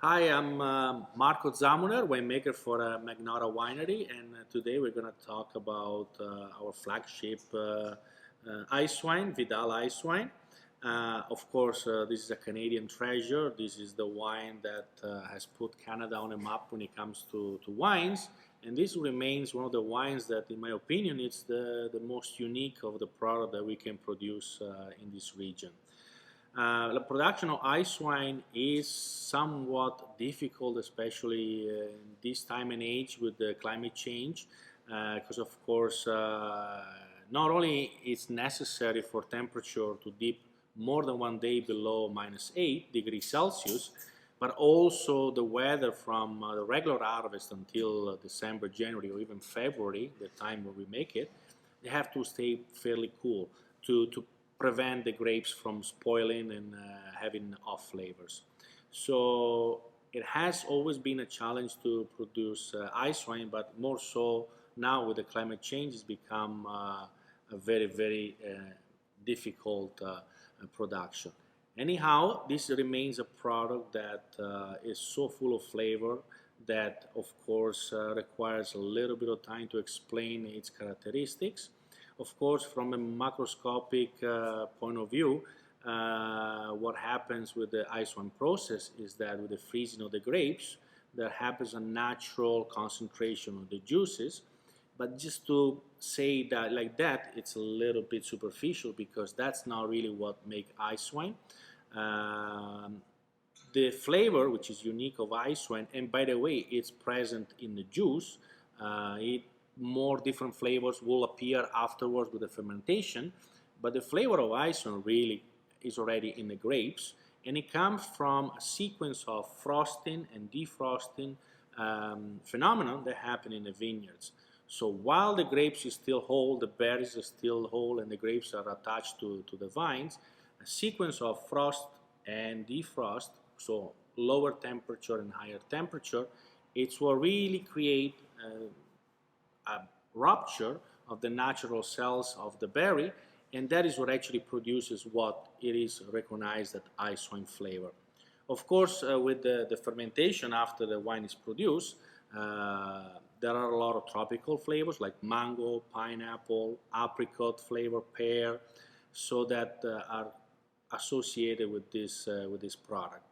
Hi, I'm Marco Zamuner, winemaker for Magnotta Winery, and today we're going to talk about our flagship Icewine, Vidal Icewine. Of course, this is a Canadian treasure. This is the wine that has put Canada on a map when it comes to wines, and this remains one of the wines that, in my opinion, it's the most unique of the product that we can produce in this region. The production of ice wine is somewhat difficult, especially in this time and age with the climate change, because of course not only it's necessary for temperature to dip more than 1 day below -8 degrees Celsius, but also the weather from the regular harvest until December, January, or even February, the time where we make it, they have to stay fairly cool to prevent the grapes from spoiling and having off flavors. So it has always been a challenge to produce ice wine, but more so now with the climate change, it's become a very difficult production. Anyhow, this remains a product that is so full of flavor that of course requires a little bit of time to explain its characteristics. Of course, from a macroscopic point of view, what happens with the ice wine process is that with the freezing of the grapes, there happens a natural concentration of the juices. But just to say that like that, it's a little bit superficial because that's not really what makes ice wine. The flavor, which is unique of ice wine, and by the way, it's present in the juice. More different flavors will appear afterwards with the fermentation, but the flavor of ice wine really is already in the grapes, and it comes from a sequence of frosting and defrosting phenomenon that happen in the vineyards. So while the grapes is still whole, the berries are still whole, and the grapes are attached to the vines, a sequence of frost and defrost, so lower temperature and higher temperature, it's what really create a rupture of the natural cells of the berry, and that is what actually produces what it is recognized as ice wine flavor. Of course, with the fermentation after the wine is produced, there are a lot of tropical flavors like mango, pineapple, apricot flavor, pear, so that are associated with this product.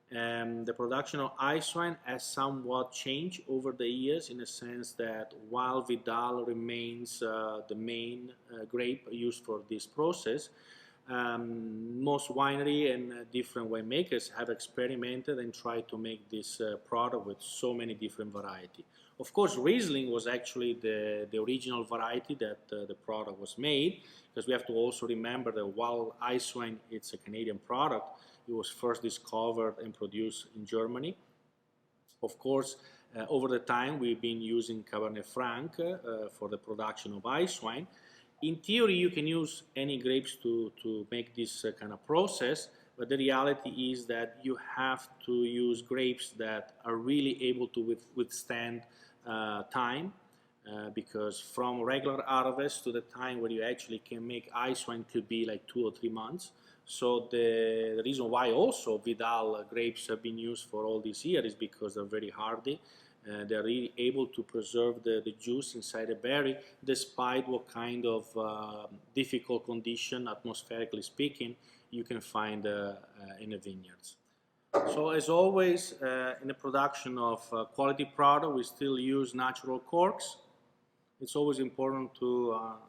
The production of ice wine has somewhat changed over the years in the sense that while Vidal remains the main grape used for this process, most winery and different winemakers have experimented and tried to make this product with so many different varieties. Of course, Riesling was actually the original variety that the product was made, because we have to also remember that while ice wine it's a Canadian product, it was first discovered and produced in Germany. Of course, over the time we've been using Cabernet Franc for the production of ice wine. In theory, you can use any grapes to make this kind of process, but the reality is that you have to use grapes that are really able to withstand time, because from regular harvest to the time where you actually can make ice wine could be like 2 or 3 months. So the reason why also Vidal grapes have been used for all these years is because they're very hardy. They're really able to preserve the juice inside the berry despite what kind of difficult condition, atmospherically speaking, you can find in the vineyards. So as always, in the production of quality product, we still use natural corks. It's always important to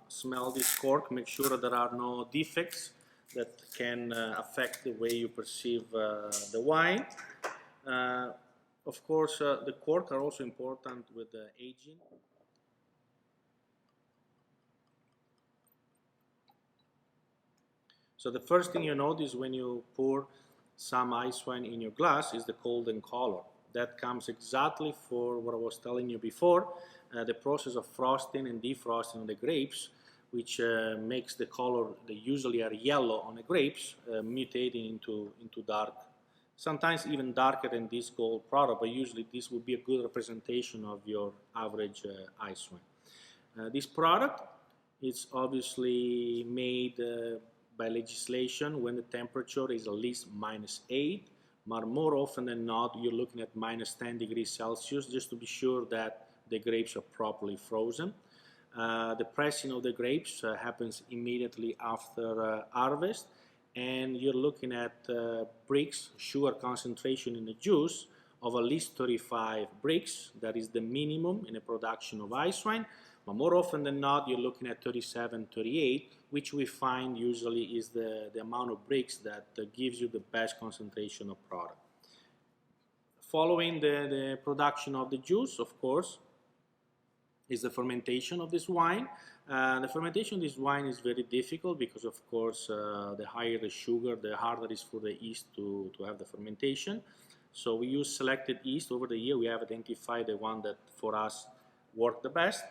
smell this cork, make sure that there are no defects that can affect the way you perceive the wine. Of course, the cork are also important with the aging. So the first thing you notice when you pour some ice wine in your glass is the golden color. That comes exactly for what I was telling you before, the process of frosting and defrosting of the grapes, which makes the color, they usually are yellow on the grapes, mutating into dark, sometimes even darker than this gold product, but usually this would be a good representation of your average ice wine. This product is obviously made by legislation when the temperature is at least -8, but more often than not you're looking at minus 10 degrees Celsius, just to be sure that the grapes are properly frozen. The pressing of the grapes happens immediately after harvest, and you're looking at bricks, sugar concentration in the juice of at least 35 bricks. That is the minimum in the production of ice wine, but more often than not you're looking at 37, 38, which we find usually is the amount of bricks that gives you the best concentration of product. Following the production of the juice, of course, is the fermentation of this wine. The fermentation of this wine is very difficult because, of course, the higher the sugar, the harder it is for the yeast to have the fermentation. So we use selected yeast over the year. We have identified the one that for us work the best.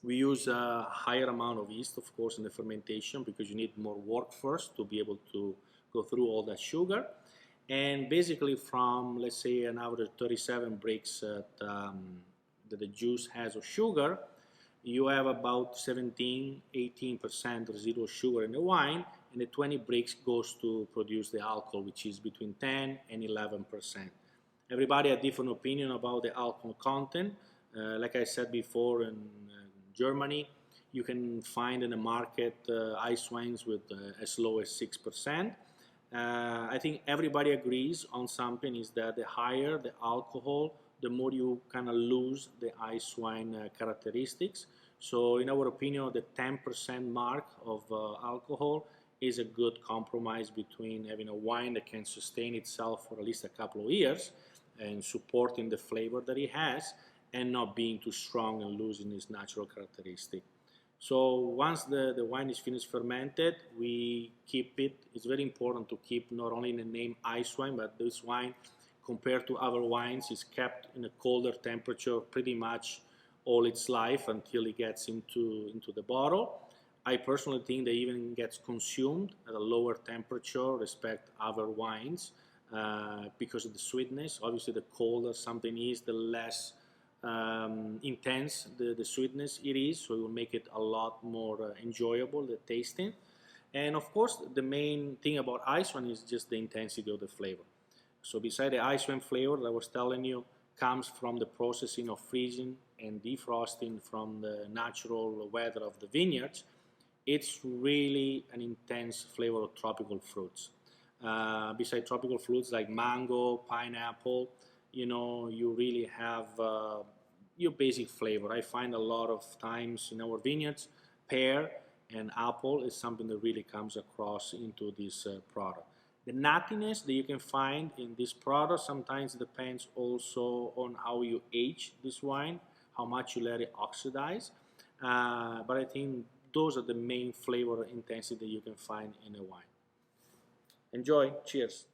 We use a higher amount of yeast, of course, in the fermentation because you need more work first to be able to go through all that sugar. And basically from, let's say, an average 37 bricks that the juice has of sugar, you have about 17-18% residual sugar in the wine, and the 20 bricks goes to produce the alcohol, which is between 10 and 11%. Everybody has a different opinion about the alcohol content. Like I said before, in Germany, you can find in the market ice wines with as low as 6%. I think everybody agrees on something, is that the higher the alcohol, the more you kind of lose the ice wine characteristics. So in our opinion, the 10% mark of alcohol is a good compromise between having a wine that can sustain itself for at least a couple of years and supporting the flavor that it has, and not being too strong and losing its natural characteristic. So once the wine is finished fermented, we keep it. It's very important to keep not only the name ice wine, but this wine, compared to other wines, is kept in a colder temperature pretty much all its life until it gets into the bottle. I personally think that even gets consumed at a lower temperature respect other wines because of the sweetness. Obviously, the colder something is, the less intense the sweetness it is, so it will make it a lot more enjoyable, the tasting. And of course, the main thing about ice wine is just the intensity of the flavor. So beside the ice wine flavor that I was telling you comes from the processing of freezing and defrosting from the natural weather of the vineyards, it's really an intense flavor of tropical fruits. Beside tropical fruits like mango, pineapple, you really have your basic flavor. I find a lot of times in our vineyards, pear and apple is something that really comes across into this product. The nuttiness that you can find in this product sometimes depends also on how you age this wine, how much you let it oxidize. But I think those are the main flavor intensity that you can find in a wine. Enjoy. Cheers.